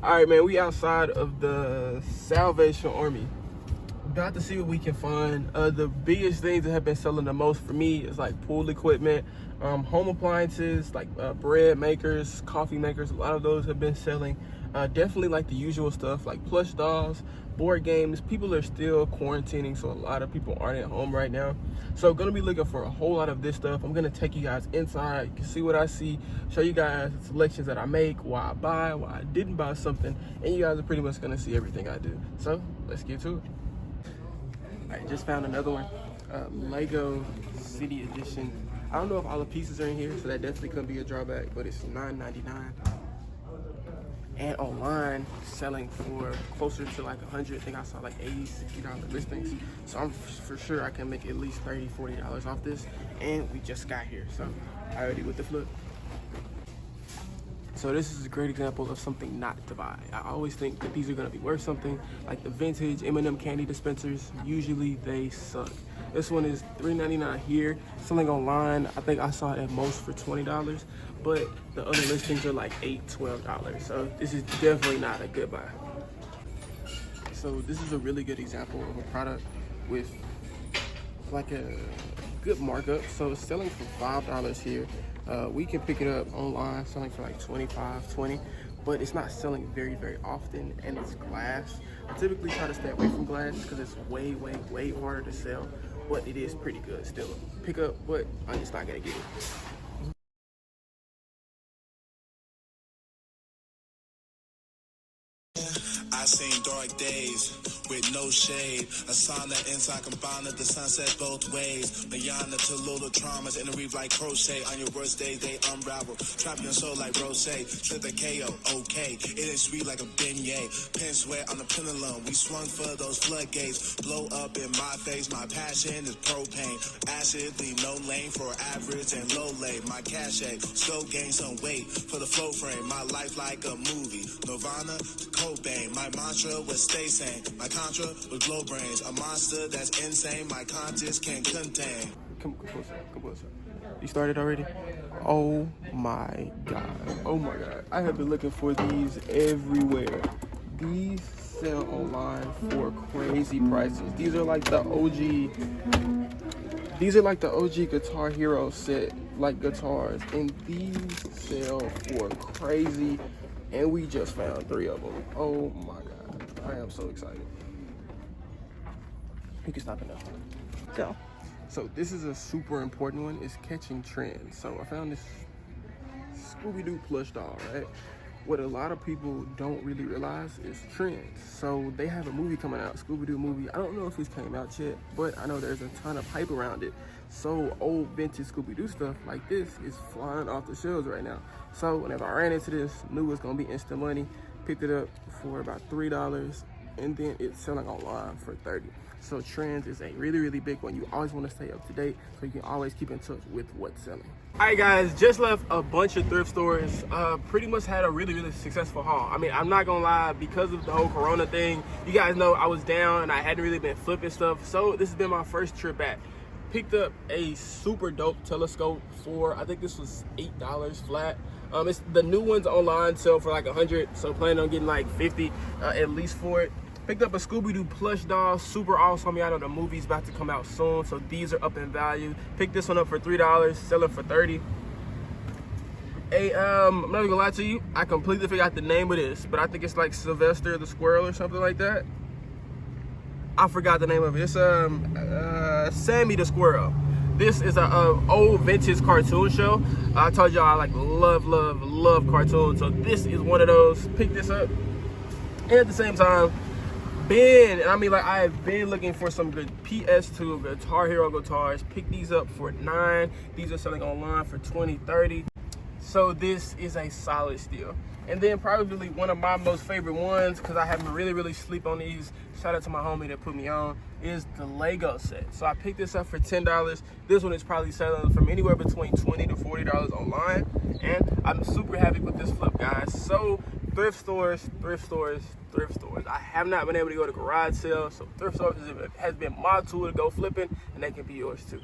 All right, man, we outside of the Salvation Army. About to see what we can find. The biggest things that have been selling the most for me is like pool equipment, home appliances, like bread makers, coffee makers. A lot of those have been selling. Definitely like the usual stuff like plush dolls, board games. People are still quarantining, so a lot of people aren't at home right now. So gonna be looking for a whole lot of this stuff. I'm gonna take you guys inside, you can see what I see, show you guys the selections that I make, why I buy, why I didn't buy something, and you guys are pretty much gonna see everything I do. So let's get to it. I just found another one, Lego City Edition. I don't know if all the pieces are in here, so that definitely could be a drawback, but it's $9.99. And online, selling for closer to like 100. I think I saw like $80, $60 listings. So I'm for sure I can make at least $30, $40 off this. And we just got here, so I already with the flip. So this is a great example of something not to buy. I always think that these are gonna be worth something. Like the vintage M&M candy dispensers, usually they suck. This one is $3.99 here, selling online. I think I saw it at most for $20, but the other listings are like $8, $12. So this is definitely not a good buy. So this is a really good example of a product with like a good markup. So it's selling for $5 here. We can pick it up online, selling for like $25, $20, but it's not selling very, very often, and it's glass. I typically try to stay away from glass because it's way, way, way harder to sell, but it is pretty good still. Pick up, but I'm just not gonna get it. I seen dark days with no shade. A sign that inside combined the sunset both ways. Beyond the little traumas and the reef like crochet. On your worst days they unravel. Trap your soul like rose. Trip the KO, okay. It is sweet like a beignet. Pin sweat on the pendulum. We swung for those floodgates. Blow up in my face. My passion is propane. Acid, leave no lane for average and low lay. My cachet, still gain some weight for the flow frame. My life like a movie. Nirvana to Cobain. My mantra was stay sane. My contra was glow brains. A monster that's insane. My conscience can't contain. Come closer, come closer. You started already? Oh my God, oh my God. I have been looking for these everywhere. These sell online for crazy prices. These are like the OG, Guitar Hero set, like guitars. And these sell for crazy. And we just found 3 of them. Oh my God, I am so excited. You can stop it now. Go. So this is a super important one, it's catching trends. So I found this Scooby-Doo plush doll, right? What a lot of people don't really realize is trends. So they have a movie coming out, Scooby-Doo movie. I don't know if it's came out yet, but I know there's a ton of hype around it. So old vintage Scooby-Doo stuff like this is flying off the shelves right now. So whenever I ran into this, knew it was gonna be instant money, picked it up for about $3, and then it's selling online for $30. So trends is a really, really big one. You always want to stay up to date so you can always keep in touch with what's selling. All right, guys, just left a bunch of thrift stores. Pretty much had a really, really successful haul. I mean, I'm not gonna lie, because of the whole Corona thing, you guys know I was down and I hadn't really been flipping stuff. So this has been my first trip back. Picked up a super dope telescope for, I think this was $8 flat. It's the new ones online sell for like 100, so planning on getting like 50 at least for it. Picked up a Scooby-Doo plush doll, super awesome. I know the movie's about to come out soon, so these are up in value. Picked this one up for $3, selling for $30. Hey, I'm not even gonna lie to you, I completely forgot the name of this, but I think it's like Sylvester the Squirrel or something like that. I forgot the name of it. It's Sammy the Squirrel. This is a old vintage cartoon show. I told y'all I like love cartoons, so this is one of those. Picked this up, and at the same time, I have been looking for some good PS2 Guitar Hero guitars. Picked these up for $9. These are selling online for $20, $30. So this is a solid steal. And then probably one of my most favorite ones, because I haven't really sleep on these, shout out to my homie that put me on, is the Lego set. So I picked this up for $10. This one is probably selling from anywhere between $20 to $40 online. And I'm super happy with this flip, guys. So thrift stores. I have not been able to go to garage sales, so thrift stores has been my tool to go flipping, and they can be yours too.